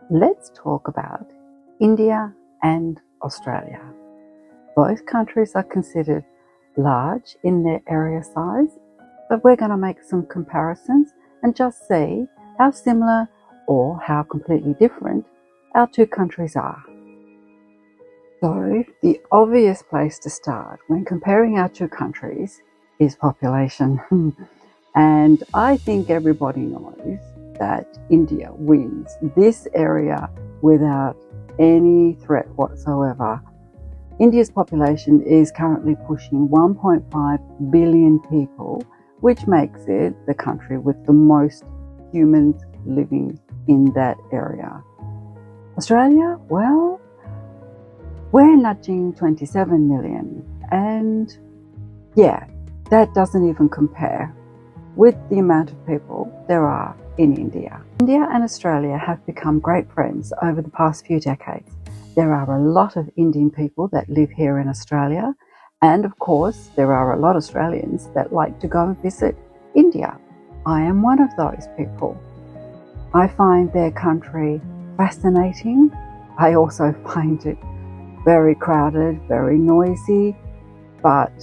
Let's talk about India and Australia. Both countries are considered large in their area size, but we're going to make some comparisons and just see how similar or how completely different our two countries are. So, the obvious place to start when comparing our two countries is population. And I think everybody knows that India wins this area without any threat whatsoever. India's population is currently pushing 1.5 billion people, which makes it the country with the most humans living in that area. Australia, well, we're nudging 27 million, and yeah, that doesn't even compare with the amount of people there are in India. India and Australia have become great friends over the past few decades. There are a lot of Indian people that live here in Australia, and of course there are a lot of Australians that like to go and visit India. I am one of those people. I find their country fascinating. I also find it very crowded, very noisy, but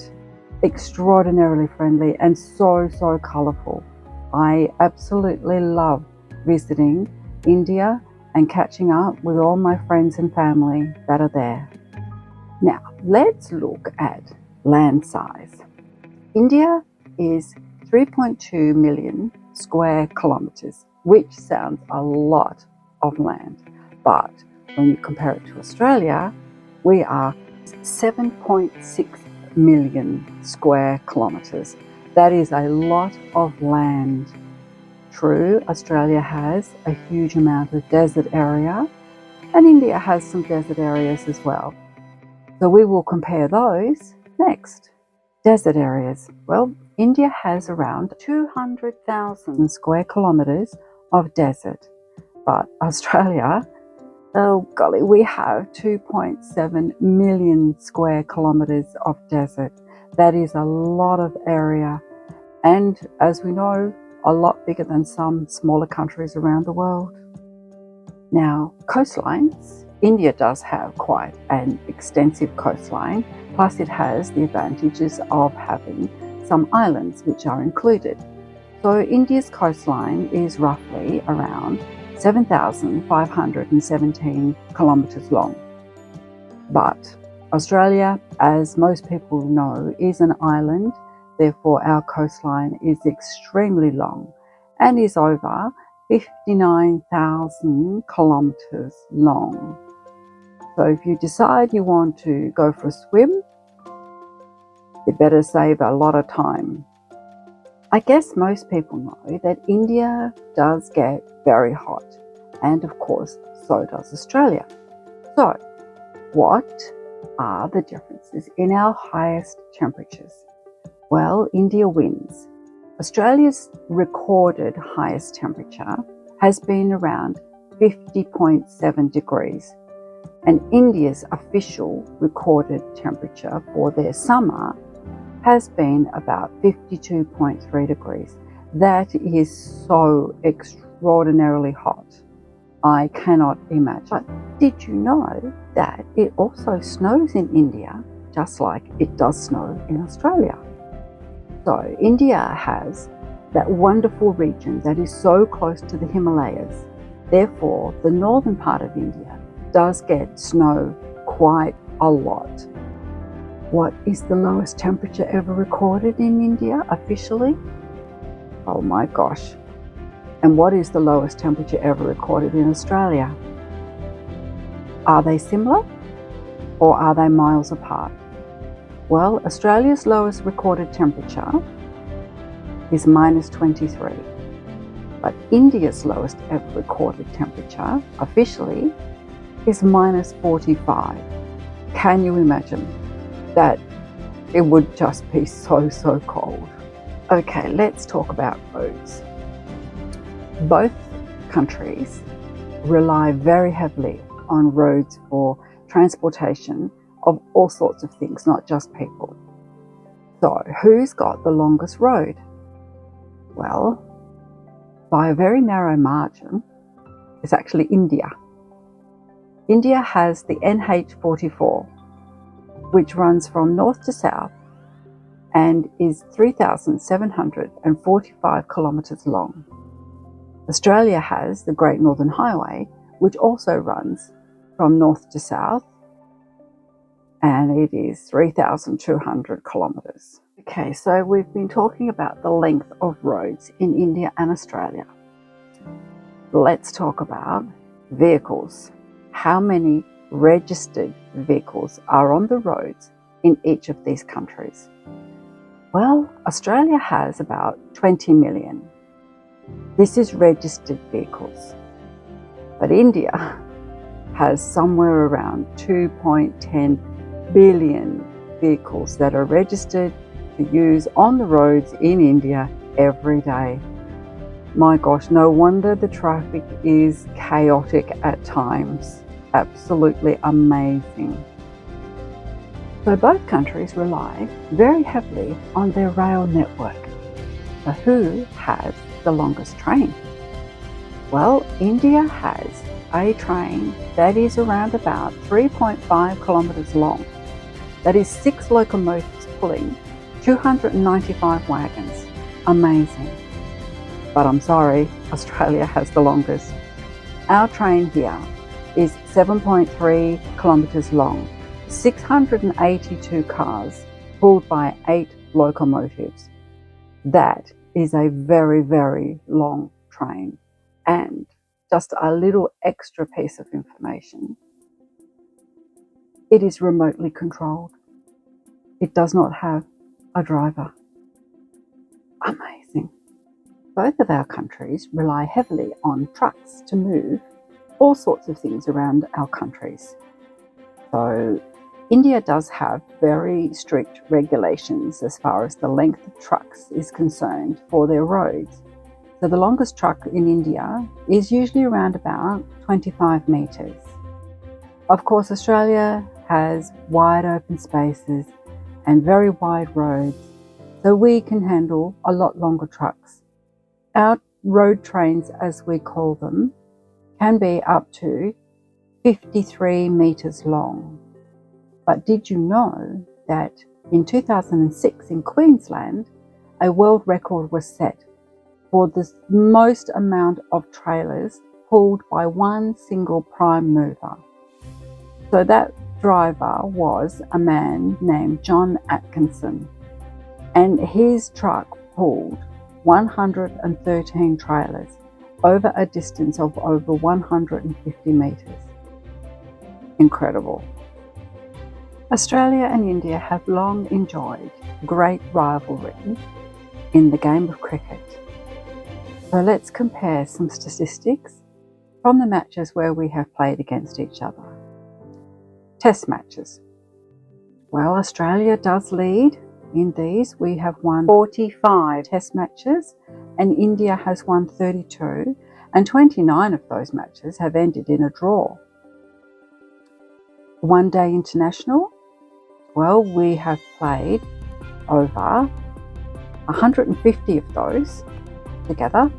extraordinarily friendly and so colourful. I absolutely love visiting India and catching up with all my friends and family that are there. Now, let's look at land size. India is 3.2 million square kilometres, which sounds a lot of land, but when you compare it to Australia, we are 7.6 million square kilometres. That is a lot of land. True, Australia has a huge amount of desert area, and India has some desert areas as well. So we will compare those next. Desert areas. Well, India has around 200,000 square kilometres of desert, but Australia, oh golly, we have 2.7 million square kilometres of desert. That is a lot of area, and as we know, a lot bigger than some smaller countries around the world. Now, coastlines. India does have quite an extensive coastline, plus it has the advantages of having some islands which are included. So India's coastline is roughly around 7,517 kilometres long. But Australia, as most people know, is an island. Therefore, our coastline is extremely long and is over 59,000 kilometres long. So if you decide you want to go for a swim, you better save a lot of time. I guess most people know that India does get very hot, and of course, so does Australia. So, what are the differences in our highest temperatures? Well, India wins. Australia's recorded highest temperature has been around 50.7 degrees, and India's official recorded temperature for their summer has been about 52.3 degrees. That is so extraordinarily hot. I cannot imagine. But did you know that it also snows in India, just like it does snow in Australia? So India has that wonderful region that is so close to the Himalayas. Therefore, the northern part of India does get snow quite a lot. What is the lowest temperature ever recorded in India officially? Oh my gosh. And what is the lowest temperature ever recorded in Australia? Are they similar or are they miles apart? Well, Australia's lowest recorded temperature is -23, but India's lowest ever recorded temperature officially is -45. Can you imagine? That it would just be so cold. Okay, let's talk about roads. Both countries rely very heavily on roads for transportation of all sorts of things, not just people. So, who's got the longest road? Well, by a very narrow margin, it's actually India. India has the NH44, which runs from north to south and is 3,745 kilometres long. Australia has the Great Northern Highway, which also runs from north to south, and it is 3,200 kilometres. Okay, so we've been talking about the length of roads in India and Australia. Let's talk about vehicles. How many registered vehicles are on the roads in each of these countries? Well, Australia has about 20 million. This is registered vehicles. But India has somewhere around 2.10 billion vehicles that are registered to use on the roads in India every day. My gosh, no wonder the traffic is chaotic at times. Absolutely amazing. So both countries rely very heavily on their rail network. So who has the longest train? Well, India has a train that is around about 3.5 kilometres long. That is 6 locomotives pulling 295 wagons. Amazing. But I'm sorry, Australia has the longest. Our train here is 7.3 kilometres long, 682 cars pulled by 8 locomotives. That is a very, very long train. And just a little extra piece of information. It is remotely controlled. It does not have a driver. Amazing. Both of our countries rely heavily on trucks to move all sorts of things around our countries. So India does have very strict regulations as far as the length of trucks is concerned for their roads. So the longest truck in India is usually around about 25 metres. Of course, Australia has wide open spaces and very wide roads, so we can handle a lot longer trucks. Our road trains, as we call them, can be up to 53 metres long. But did you know that in 2006 in Queensland, a world record was set for the most amount of trailers pulled by one single prime mover? So that driver was a man named John Atkinson, and his truck pulled 113 trailers over a distance of over 150 metres. Incredible. Australia and India have long enjoyed great rivalry in the game of cricket. So let's compare some statistics from the matches where we have played against each other. Test matches. Well, Australia does lead in these. We have won 45 test matches and India has won 32, and 29 of those matches have ended in a draw. One day international. Well, we have played over 150 of those together,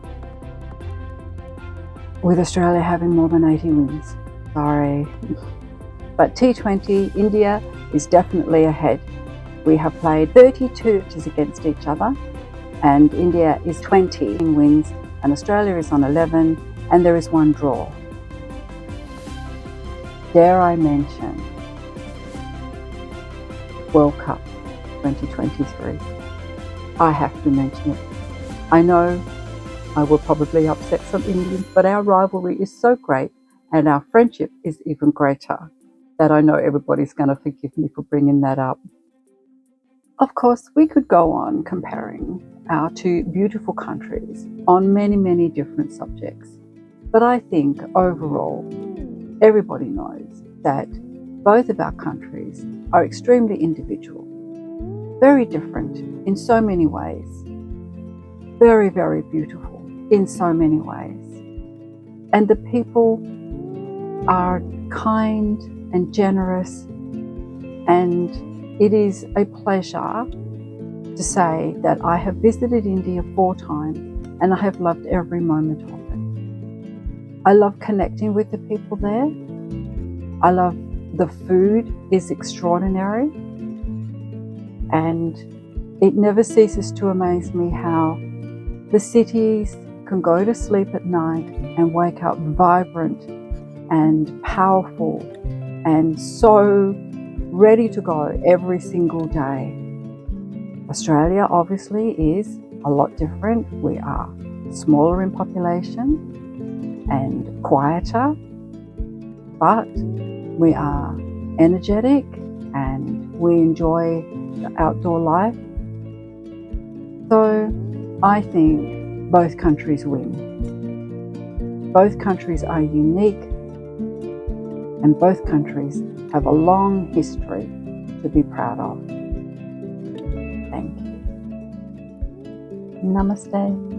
with Australia having more than 80 wins. Sorry. But T20, India is definitely ahead. We have played 32 matches against each other, and India is 20 in wins, and Australia is on 11, and there is one draw. Dare I mention World Cup 2023? I have to mention it. I know I will probably upset some Indians, but our rivalry is so great and our friendship is even greater that I know everybody's going to forgive me for bringing that up. Of course, we could go on comparing our two beautiful countries on many, many different subjects. But I think overall, everybody knows that both of our countries are extremely individual, very different in so many ways, very, very beautiful in so many ways. And the people are kind and generous, and it is a pleasure to say that I have visited India 4 times and I have loved every moment of it. I love connecting with the people there. I love the food is extraordinary, and it never ceases to amaze me how the cities can go to sleep at night and wake up vibrant and powerful and so ready to go every single day. Australia obviously is a lot different. We are smaller in population and quieter, but we are energetic and we enjoy the outdoor life. So I think both countries win. Both countries are unique, and both countries have a long history to be proud of. Thank you. Namaste.